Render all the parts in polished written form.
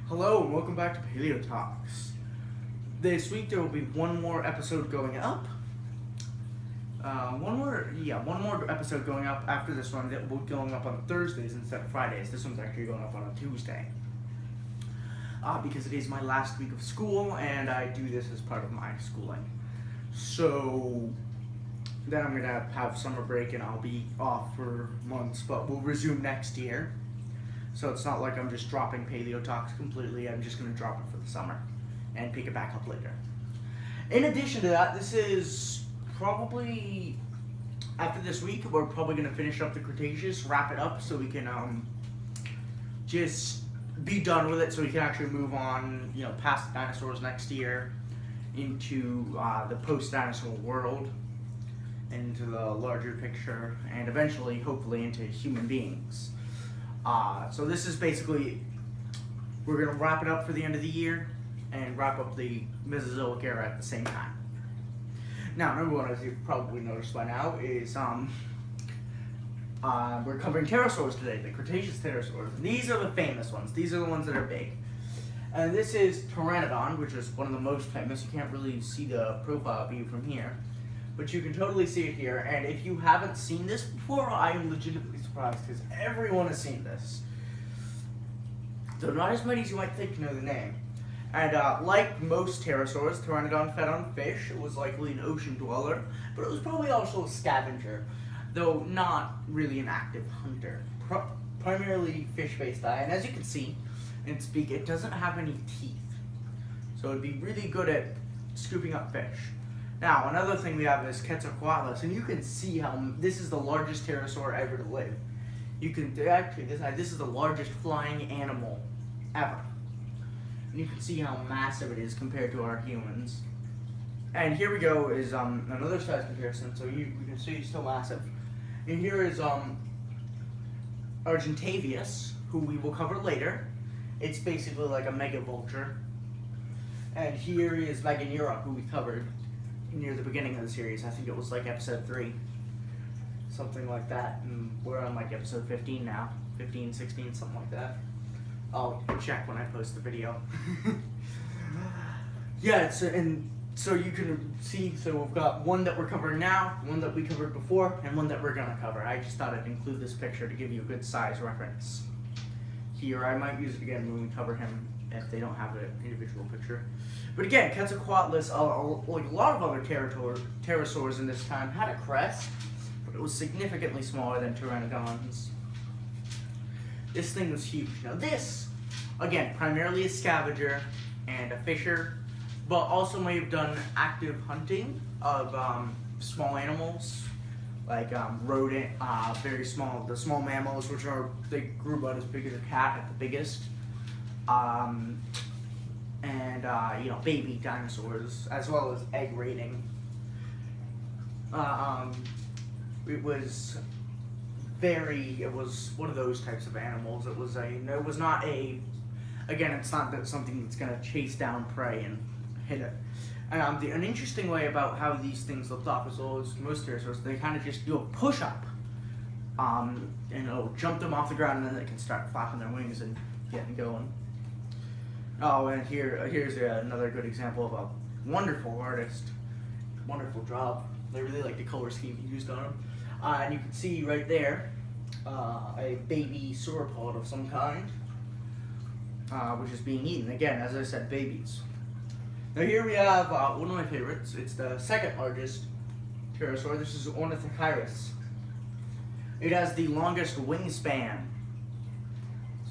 Hello and welcome back to Paleo Talks. This week there will be one more episode going up. One more episode going up after this one that will be going up on Thursdays instead of Fridays. This one's actually going up on a Tuesday. Because it is my last week of school and I do this as part of my schooling. So then I'm gonna have summer break and I'll be off for months, but we'll resume next year. So it's not like I'm just dropping Paleo Talks completely. I'm just going to drop it for the summer and pick it back up later. In addition to that, this is probably, after this week, we're probably going to finish up the Cretaceous, wrap it up so we can just be done with it, so we can actually move on, past the dinosaurs next year into the post-dinosaur world, into the larger picture, and eventually, hopefully, into human beings. So this is basically, we're going to wrap it up for the end of the year and wrap up the Mesozoic era at the same time. Now, number one, as you've probably noticed by now, is we're covering pterosaurs today, the Cretaceous pterosaurs. And these are the famous ones. These are the ones that are big. And this is Pteranodon, which is one of the most famous. You can't really see the profile view from here, but you can totally see it here. And if you haven't seen this before, I am legitimately surprised because everyone has seen this. Though not as many as you might think know the name. And like most pterosaurs, Pteranodon fed on fish. It was likely an ocean dweller, but it was probably also a scavenger, though not really an active hunter. Primarily fish-based diet. And as you can see in its beak, it doesn't have any teeth. So it'd be really good at scooping up fish. Now, another thing we have is Quetzalcoatlus, and you can see how this is the largest pterosaur ever to live. You can actually, this is the largest flying animal ever. And you can see how massive it is compared to our humans. And here we go is another size comparison, so you can see it's still massive. And here is Argentavius, who we will cover later. It's basically like a mega vulture. And here is Meganeura, who we covered near the beginning of the series. I think it was like episode 3, something like that, and we're on like episode 15 now, 15, 16, something like that. I'll check when I post the video. Yeah, and so you can see, so we've got one that we're covering now, one that we covered before, and one that we're gonna cover. I just thought I'd include this picture to give you a good size reference. Here, I might use it again when we cover him if they don't have an individual picture. But again, Quetzalcoatlus, like a lot of other pterosaurs in this time, had a crest, but it was significantly smaller than Pteranodons. This thing was huge. Now this, again, primarily a scavenger and a fisher, but also may have done active hunting of small animals, like rodent, very small, the small mammals, which they grew about as big as a cat at the biggest. Baby dinosaurs, as well as egg raiding. It was one of those types of animals. It's not something that's gonna chase down prey and hit it. And an interesting way about how these things looked off as well as most pterosaurs, they kind of just do a push-up, and it'll jump them off the ground, and then they can start flapping their wings and getting going. Oh, and here's another good example of a wonderful artist. Wonderful job. I really like the color scheme he used on him. And you can see right there a baby sauropod of some kind, which is being eaten. Again, as I said, babies. Now here we have one of my favorites. It's the second largest pterosaur. This is Ornithocheirus. It has the longest wingspan.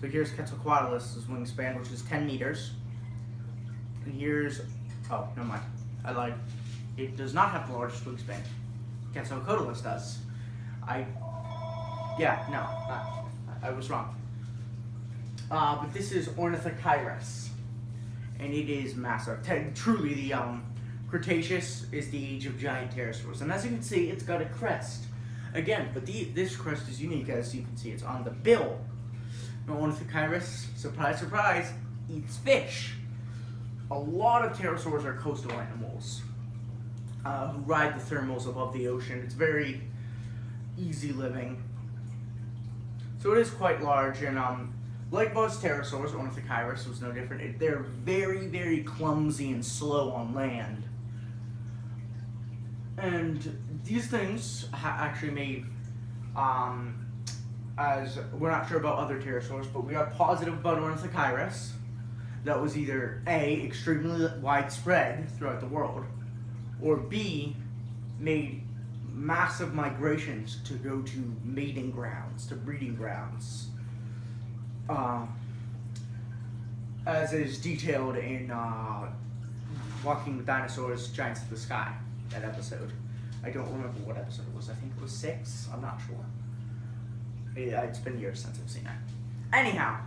So here's Quetzalcoatlus' wingspan, which is 10 meters. And here's, oh, never mind, I lied. It does not have the largest wingspan. Quetzalcoatlus does. I was wrong. But this is Ornithocheirus, and it is massive. Truly, the Cretaceous is the age of giant pterosaurs. And as you can see, it's got a crest. Again, but this crest is unique, as you can see, it's on the bill. Ornithocheirus, surprise, surprise, eats fish. A lot of pterosaurs are coastal animals who ride the thermals above the ocean. It's very easy living. So it is quite large, and like most pterosaurs, Ornithochirus was no different. They're very, very clumsy and slow on land. And these things actually made, as we're not sure about other pterosaurs, but we are positive about Ornithochirus. That was either A, extremely widespread throughout the world, or B, made massive migrations to go to mating grounds, to breeding grounds. As is detailed in Walking with Dinosaurs, Giants of the Sky, that episode. I don't remember what episode it was. I think it was 6. I'm not sure. It's been years since I've seen it. Anyhow,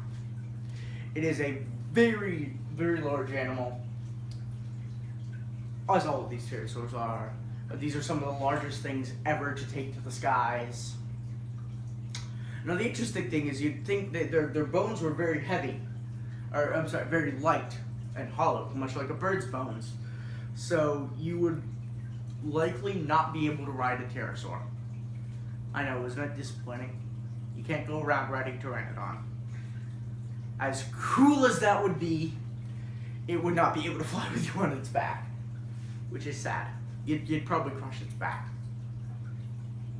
it is a very, very large animal, as all of these pterosaurs are. These are some of the largest things ever to take to the skies. Now the interesting thing is you'd think that their bones were very heavy, or I'm sorry, very light and hollow, much like a bird's bones. So you would likely not be able to ride a pterosaur. I know, isn't that disappointing? You can't go around riding Pteranodon. As cool as that would be, it would not be able to fly with you on its back, which is sad. You'd probably crush its back,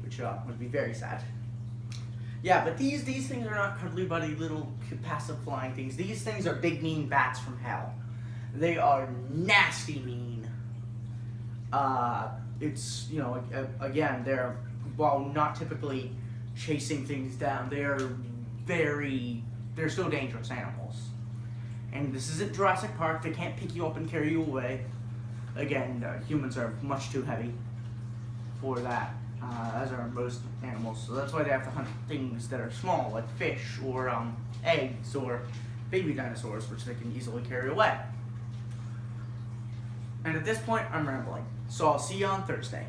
which would be very sad. Yeah, but these things are not cuddly buddy little passive flying things. These things are big mean bats from hell. They are nasty mean. It's, you know, again, they're, while not typically chasing things down, they're still dangerous animals. And this isn't Jurassic Park. They can't pick you up and carry you away. Again, humans are much too heavy for that, as are most animals. So that's why they have to hunt things that are small, like fish or eggs or baby dinosaurs, which they can easily carry away. And at this point, I'm rambling. So I'll see you on Thursday.